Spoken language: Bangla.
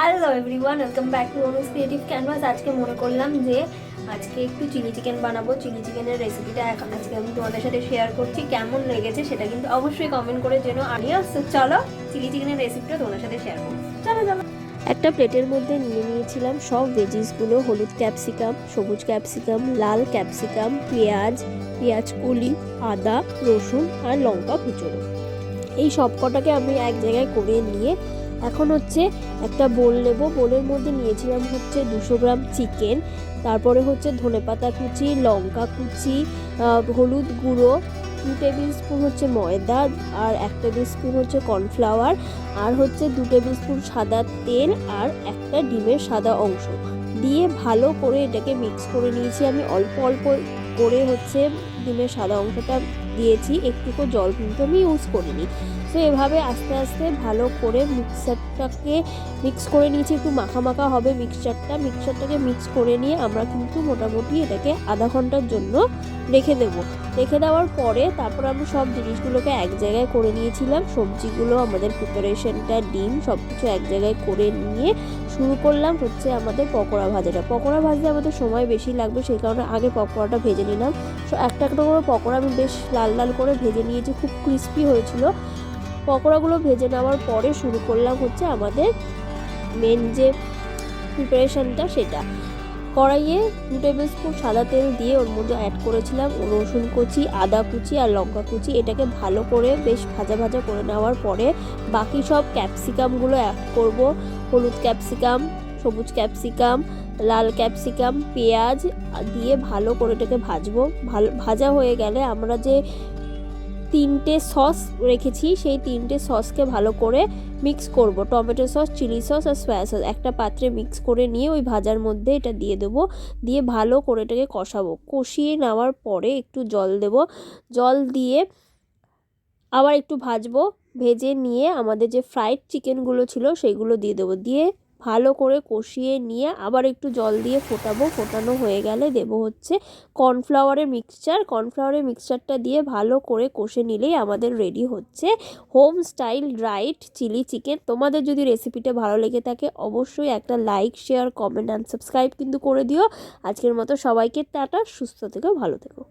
Hello everyone, welcome back to Anu's creative canvas. আজকে মনে করলাম যে আজকে একটু চিলি চিকেন বানাবো। চিলি চিকেনের রেসিপিটা আজকে আমি তোমাদের সাথে শেয়ার করছি। কেমন লেগেছে সেটা কিন্তু অবশ্যই কমেন্ট করে জেনো। চলো চিলি চিকেনের রেসিপিটা তোমাদের সাথে শেয়ার করবো। চলো চলো। একটা প্লেটের মধ্যে নিয়ে নিয়েছিলাম সব ভেজিসগুলো, হলুদ ক্যাপসিকাম, সবুজ ক্যাপসিকাম, লাল ক্যাপসিকাম, পেঁয়াজ কলি, আদা, রসুন আর লঙ্কা কুচোনো। এই সব কটাকে আমি এক জায়গায় করে নিয়ে এখন হচ্ছে একটা বোল নেব। বোলের মধ্যে নিয়েছিলাম হচ্ছে 200 গ্রাম চিকেন, তারপরে হচ্ছে ধনেপাতা কুচি, লঙ্কা কুচি, হলুদ গুঁড়ো, 2 টেবিল স্পুন হচ্ছে ময়দা, আর 1 টেবিল স্পুন হচ্ছে কর্নফ্লাওয়ার, আর হচ্ছে 2 টেবিল স্পুন সাদা তেল, আর একটা ডিমের সাদা অংশ দিয়ে ভালো করে এটাকে মিক্স করে নিয়েছি। আমি অল্প অল্প করে হচ্ছে ডিমের সাদা অংশটা দিয়েছি, একটুকু জল কিন্তু আমি ইউজ করিনি। তো এভাবে আস্তে আস্তে ভালো করে মিক্সারটাকে মিক্স করে নিয়েছি। একটু মাখা মাখা হবে মিক্সচারটাকে মিক্স করে নিয়ে আমরা কিন্তু মোটামুটি এটাকে আধা ঘন্টার জন্য রেখে দেওয়ার পরে তারপর আমি সব জিনিসগুলোকে এক জায়গায় করে নিয়েছিলাম। সবজিগুলো, আমাদের প্রিপারেশনটা, ডিম সব কিছু এক জায়গায় করে নিয়ে শুরু করলাম হচ্ছে আমাদের পকোড়া ভাজাটা। পকোড়া ভাজতে আমাদের সময় বেশি লাগবে, সেই কারণে আগে পকোড়াটা ভেজে নিলাম। একটা একটা করে পকোড়া আমি বেশ লাল লাল করে ভেজে নিয়েছি, খুব ক্রিস্পি হয়েছিল। পকোড়াগুলো ভেজে নেওয়ার পরে শুরু করলাম হচ্ছে আমাদের মেন যে প্রিপারেশনটা, সেটা কড়াইয়ে 2 টেবিল স্পুন সাদা তেল দিয়ে ওর মধ্যে অ্যাড করেছিলাম রসুন কুচি, আদা কুচি আর লঙ্কা কুচি। এটাকে ভালো করে বেশ ভাজা ভাজা করে নেওয়ার পরে বাকি সব ক্যাপসিকামগুলো অ্যাড করব। হলুদ ক্যাপসিকাম, সবুজ ক্যাপসিকাম, লাল ক্যাপসিকাম, পেঁয়াজ দিয়ে ভালো করে এটাকে ভাজা হয়ে গেলে আমরা যে 3টে সস রেখেছি সেই 3টে সসকে ভালো করে মিক্স করব। টমেটো সস, চিলি সস আর সয়া সস একটা পাত্রে মিক্স করে নিয়ে ওই ভাজার মধ্যে এটা দিয়ে দেবো। দিয়ে ভালো করে এটাকে কষিয়ে নেওয়ার পরে একটু জল দেব। জল দিয়ে আবার একটু ভেজে নিয়ে আমাদের যে ফ্রাইড চিকেনগুলো ছিল সেইগুলো দিয়ে দেবো। দিয়ে ভালো করে কষিয়ে নিয়ে আবার একটু জল দিয়ে ফোটানো হয়ে গেলে দেবো হচ্ছে কর্নফ্লাওয়ারের মিক্সচারটা দিয়ে ভালো করে কষে নিলেই আমাদের রেডি হচ্ছে home style dried chilli chicken. তোমাদের যদি রেসিপিটা ভালো লেগে থাকে অবশ্যই একটা like, share, comment and subscribe কিন্তু করে দিও। আজকের মতো সবাইকে টাটা, সুস্থ থেকো, ভালো থেকো।